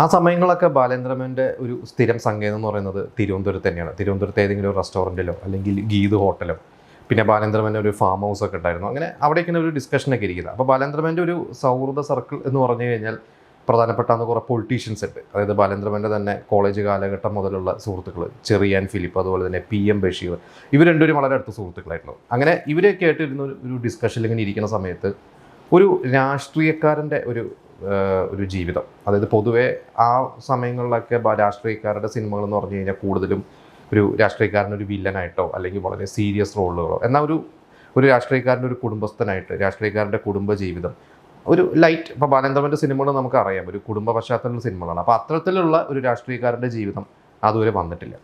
ആ സമയങ്ങളൊക്കെ ബാലേന്ദ്രമേൻ്റെ ഒരു സ്ഥിരം സങ്കേതം എന്ന് പറയുന്നത് തിരുവനന്തപുരത്ത് തന്നെയാണ്. തിരുവനന്തപുരത്ത് ഏതെങ്കിലും ഒരു റെസ്റ്റോറൻറ്റിലോ അല്ലെങ്കിൽ ഗീത് ഹോട്ടലോ പിന്നെ ബാലേന്ദ്രമേൻ്റെ ഒരു ഫാം ഹൗസ് ഒക്കെ ഉണ്ടായിരുന്നു. അങ്ങനെ അവിടേക്കാണ് ഒരു ഡിസ്കഷനൊക്കെ ഇരിക്കുന്നത്. അപ്പോൾ ബാലേന്ദ്രമേൻ്റെ ഒരു സൗഹൃദ സർക്കിൾ എന്ന് പറഞ്ഞു കഴിഞ്ഞാൽ പ്രധാനപ്പെട്ട കുറേ പൊളിറ്റീഷ്യൻസ് ഉണ്ട്. അതായത് ബാലേന്ദ്രമേൻ്റെ തന്നെ കോളേജ് കാലഘട്ടം മുതലുള്ള സുഹൃത്തുക്കൾ ചെറിയാൻ ഫിലിപ്പ്, അതുപോലെ തന്നെ PM ബഷീർ, ഇവർ രണ്ടുപേരും വളരെ അടുത്ത സുഹൃത്തുക്കളായിരുന്നു. അങ്ങനെ ഇവരെയൊക്കെ ആയിട്ടിരുന്ന ഒരു ഡിസ്കഷനിൽ ഇങ്ങനെ ഇരിക്കുന്ന സമയത്ത് ഒരു രാഷ്ട്രീയക്കാരൻ്റെ ഒരു ജീവിതം, അതായത് പൊതുവെ ആ സമയങ്ങളിലൊക്കെ രാഷ്ട്രീയക്കാരുടെ സിനിമകൾ എന്ന് പറഞ്ഞു കഴിഞ്ഞാൽ കൂടുതലും ഒരു രാഷ്ട്രീയക്കാരനൊരു വില്ലനായിട്ടോ അല്ലെങ്കിൽ വളരെ സീരിയസ് റോളുകളോ, എന്നാൽ ഒരു രാഷ്ട്രീയക്കാരൻ്റെ ഒരു കുടുംബസ്ഥനായിട്ട് രാഷ്ട്രീയക്കാരൻ്റെ കുടുംബ ജീവിതം ഒരു ലൈറ്റ്. ഇപ്പോൾ ബാലേന്ദ്രമേൻ്റെ സിനിമകൾ നമുക്കറിയാം ഒരു കുടുംബ പശ്ചാത്തലമുള്ള സിനിമകളാണ്. അപ്പോൾ അത്തരത്തിലുള്ള ഒരു രാഷ്ട്രീയക്കാരൻ്റെ ജീവിതം അതുവരെ വന്നിട്ടില്ല.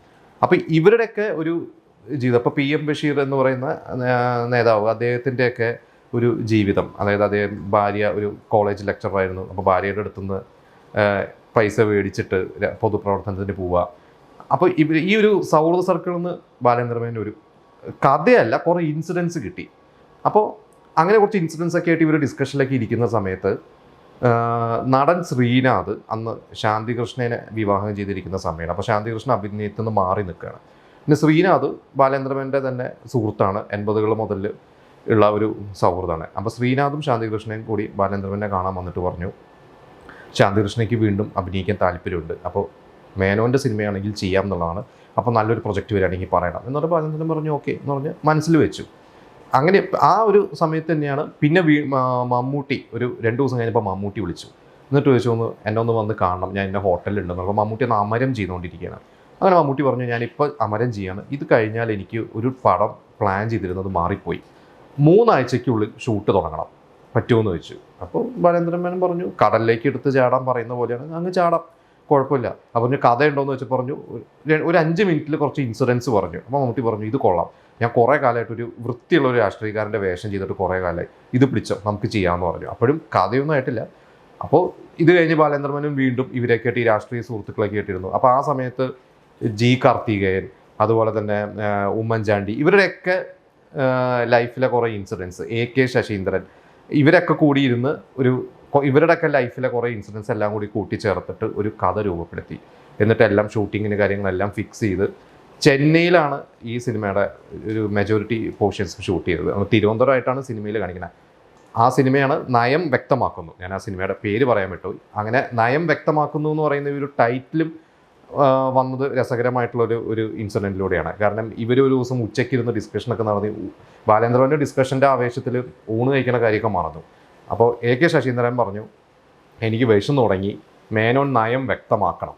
അപ്പോൾ ഇവരുടെയൊക്കെ ഒരു ജീവിതം, ഇപ്പോൾ PM ബഷീർ എന്ന് പറയുന്ന നേതാവ്, അദ്ദേഹത്തിൻ്റെയൊക്കെ ഒരു ജീവിതം, അതായത് അദ്ദേഹം ഭാര്യ ഒരു കോളേജ് ലെക്ചറായിരുന്നു. അപ്പോൾ ഭാര്യയുടെ അടുത്തുനിന്ന് പൈസ മേടിച്ചിട്ട് പൊതുപ്രവർത്തനത്തിന് പോവുക. അപ്പോൾ ഈ ഒരു സൗഹൃദ സർക്കിളിൽ നിന്ന് ബാലേന്ദ്രമേൻ്റെ ഒരു കഥയല്ല, കുറേ ഇൻസിഡൻസ് കിട്ടി. അപ്പോൾ അങ്ങനെ കുറച്ച് ഇൻസിഡൻസ് ഒക്കെ ആയിട്ട് ഇവർ ഡിസ്കഷനിലൊക്കെ ഇരിക്കുന്ന സമയത്ത് നടൻ ശ്രീനാഥ് അന്ന് ശാന്തികൃഷ്ണനെ വിവാഹം ചെയ്തിരിക്കുന്ന സമയമാണ്. അപ്പോൾ ശാന്തികൃഷ്ണൻ അഭിനയത്തിൽ നിന്ന് മാറി നിൽക്കുകയാണ്. പിന്നെ ശ്രീനാഥ് ബാലേന്ദ്രമേൻ്റെ തന്നെ സുഹൃത്താണ്, 80കൾ മുതൽ ഉള്ള ഒരു സൗഹൃദമാണ്. അപ്പോൾ ശ്രീനാഥും ശാന്തികൃഷ്ണനും കൂടി ബാലേന്ദ്രമേനെ കാണാൻ വന്നിട്ട് പറഞ്ഞു ശാന്തികൃഷ്ണയ്ക്ക് വീണ്ടും അഭിനയിക്കാൻ താല്പര്യമുണ്ട്, അപ്പോൾ മേനോൻ്റെ സിനിമയാണെങ്കിൽ ചെയ്യാം എന്നുള്ളതാണ്, അപ്പോൾ നല്ലൊരു പ്രൊജക്റ്റ് വരികയാണെങ്കിൽ പറയണം എന്ന് പറഞ്ഞപ്പോൾ ബാലേന്ദ്രൻ പറഞ്ഞു ഓക്കെ എന്ന് പറഞ്ഞ് മനസ്സിൽ വെച്ചു. അങ്ങനെ ആ ഒരു സമയത്ത് തന്നെയാണ് പിന്നെ മമ്മൂട്ടി ഒരു 2 ദിവസം കഴിഞ്ഞപ്പോൾ മമ്മൂട്ടി വിളിച്ചു. എന്നിട്ട് ചോദിച്ചു എന്നെ ഒന്ന് വന്ന് കാണണം, ഞാൻ എൻ്റെ ഹോട്ടലിലുണ്ടെന്ന്. അപ്പോൾ മമ്മൂട്ടി ഒന്ന് അമരം ചെയ്തുകൊണ്ടിരിക്കുകയാണ്. അങ്ങനെ മമ്മൂട്ടി പറഞ്ഞു ഞാനിപ്പോൾ അമരം ചെയ്യാണ്, ഇത് കഴിഞ്ഞാൽ എനിക്ക് ഒരു പടം പ്ലാൻ ചെയ്തിരുന്നത് മാറിപ്പോയി, 3 ആഴ്ചയ്ക്കുള്ളിൽ ഷൂട്ട് തുടങ്ങണം, പറ്റുമെന്ന് ചോദിച്ചു. അപ്പോൾ ബാലേന്ദ്രമേനോൻ പറഞ്ഞു കടലിലേക്ക് എടുത്ത് ചാടാൻ പറയുന്ന പോലെയാണ്, അങ്ങ് ചാടാം, കുഴപ്പമില്ല. അപ്പോൾ പറഞ്ഞു കഥയുണ്ടോയെന്ന് വെച്ച് പറഞ്ഞു ഒരു 5 മിനിറ്റിൽ കുറച്ച് ഇൻസിഡൻസ് പറഞ്ഞു. അപ്പോൾ മമ്മൂട്ടി പറഞ്ഞു ഇത് കൊള്ളാം, ഞാൻ കുറേ കാലമായിട്ട് ഒരു വൃത്തിയുള്ള ഒരു രാഷ്ട്രീയക്കാരൻ്റെ വേഷം ചെയ്തിട്ട് കുറേ കാലമായി, ഇത് പിടിച്ചോ നമുക്ക് ചെയ്യാമെന്ന് പറഞ്ഞു. അപ്പോഴും കഥയൊന്നും ആയിട്ടില്ല. അപ്പോൾ ഇത് കഴിഞ്ഞ് ബാലേന്ദ്രമേനോൻ വീണ്ടും ഇവരൊക്കെ ആയിട്ട് ഈ രാഷ്ട്രീയ സുഹൃത്തുക്കളൊക്കെ ആയിട്ടിരുന്നു. അപ്പോൾ ആ സമയത്ത് G കാർത്തികേയൻ, അതുപോലെ തന്നെ ഉമ്മൻചാണ്ടി, ഇവരുടെയൊക്കെ ലൈഫിലെ കുറേ ഇൻസിഡൻസ്, AK ശശീന്ദ്രൻ, ഇവരൊക്കെ കൂടിയിരുന്ന് ഇവരുടെയൊക്കെ ലൈഫിലെ കുറേ ഇൻസിഡൻസ് എല്ലാം കൂടി കൂട്ടിച്ചേർത്തിട്ട് ഒരു കഥ രൂപപ്പെടുത്തി. എന്നിട്ട് എല്ലാം ഷൂട്ടിങ്ങിന് കാര്യങ്ങളെല്ലാം ഫിക്സ് ചെയ്ത് ചെന്നൈയിലാണ് ഈ സിനിമയുടെ ഒരു മെജോറിറ്റി പോർഷൻസ് ഷൂട്ട് ചെയ്തത്. തിരുവനന്തപുരമായിട്ടാണ് സിനിമയിൽ കാണിക്കുന്നത്. ആ സിനിമയാണ് നയം വ്യക്തമാക്കുന്നു. ഞാൻ ആ സിനിമയുടെ പേര് പറയാൻ വിട്ടുപോയി. അങ്ങനെ നയം വ്യക്തമാക്കുന്നു എന്ന് പറയുന്ന ഒരു ടൈറ്റിലും വന്നത് രസകരമായിട്ടുള്ളൊരു ഇൻസിഡൻറ്റിലൂടെയാണ്. കാരണം ഇവർ ഒരു ദിവസം ഉച്ചയ്ക്കിരുന്ന് ഡിസ്കഷനൊക്കെ നടത്തി ബാലേന്ദ്രമേൻ്റെ ഡിസ്കഷൻ്റെ ആവേശത്തിൽ ഊണ് കഴിക്കുന്ന കാര്യമൊക്കെ മറന്നു. അപ്പോൾ AK ശശീന്ദ്രൻ പറഞ്ഞു എനിക്ക് വിഷം തുടങ്ങി, മേനോൻ നയം വ്യക്തമാക്കണം.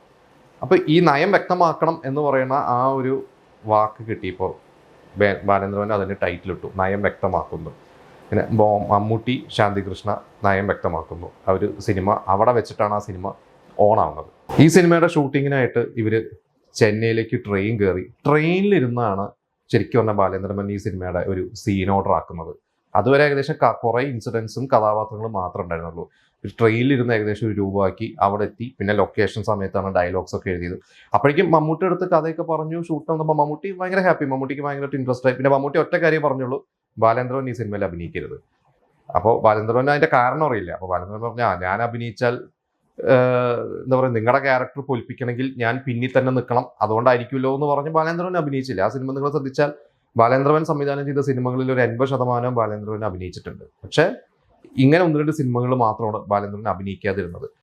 അപ്പോൾ ഈ നയം വ്യക്തമാക്കണം എന്ന് പറയുന്ന ആ ഒരു വാക്ക് കിട്ടിയപ്പോൾ ബാലേന്ദ്രമേൻ അതിന് ടൈറ്റിലിട്ടു, നയം വ്യക്തമാക്കുന്നു. പിന്നെ മമ്മൂട്ടി ശാന്തികൃഷ്ണ നയം വ്യക്തമാക്കുന്നു. അവർ സിനിമ അവിടെ വെച്ചിട്ടാണ് ആ സിനിമ ഓണാവുന്നത്. ഈ സിനിമയുടെ ഷൂട്ടിങ്ങിനായിട്ട് ഇവർ ചെന്നൈയിലേക്ക് ട്രെയിൻ കയറി. ട്രെയിനിലിരുന്നാണ് ശരിക്കും പറഞ്ഞാൽ ബാലേന്ദ്രമേൻ ഈ സിനിമയുടെ ഒരു സീൻ ഓർഡർ ആക്കുന്നത്. അതുവരെ ഏകദേശം കുറേ ഇൻസിഡൻസും കഥാപാത്രങ്ങളും മാത്രമേ ഉണ്ടായിരുന്നുള്ളൂ. ട്രെയിനിലിരുന്ന് ഏകദേശം ഒരു രൂപമാക്കി അവിടെ എത്തി. പിന്നെ ലൊക്കേഷൻ സമയത്താണ് ഡയലോഗ്സ് ഒക്കെ എഴുതിയത്. അപ്പോഴേക്കും മമ്മൂട്ടി എടുത്ത് കഥയൊക്കെ പറഞ്ഞു. ഷൂട്ട് വന്നപ്പോൾ മമ്മൂട്ടി ഭയങ്കര ഹാപ്പി, മമ്മൂട്ടിക്ക് ഭയങ്കരമായിട്ട് ഇൻട്രസ്റ്റ് ആയി. പിന്നെ മമ്മൂട്ടി ഒറ്റ കാര്യം പറഞ്ഞുള്ളൂ, ബാലേന്ദ്രമേൻ ഈ സിനിമയിൽ അഭിനയിക്കരുത്. അപ്പോൾ ബാലേന്ദ്രമേൻ അതിൻ്റെ കാരണം അറിയില്ല. അപ്പോൾ ബാലേന്ദ്രമേൻ പറഞ്ഞു ഞാൻ അഭിനയിച്ചാൽ എന്താ പറയുക, നിങ്ങളുടെ ക്യാരക്ടർ പൊലിപ്പിക്കണമെങ്കിൽ ഞാൻ പിന്നിൽ തന്നെ നിൽക്കണം, അതുകൊണ്ടായിരിക്കുമല്ലോ എന്ന് പറഞ്ഞ് ബാലേന്ദ്രമേൻ അഭിനയിച്ചില്ല. ആ സിനിമ നിങ്ങൾ ശ്രദ്ധിച്ചാൽ ബാലേന്ദ്രമേൻ സംവിധാനം ചെയ്ത സിനിമകളിൽ ഒരു 80% ബാലേന്ദ്രമേൻ അഭിനയിച്ചിട്ടുണ്ട്. പക്ഷേ ഇങ്ങനെ 1-2 സിനിമകൾ മാത്രമാണ് ബാലേന്ദ്രമേൻ അഭിനയിക്കാതിരുന്നത്.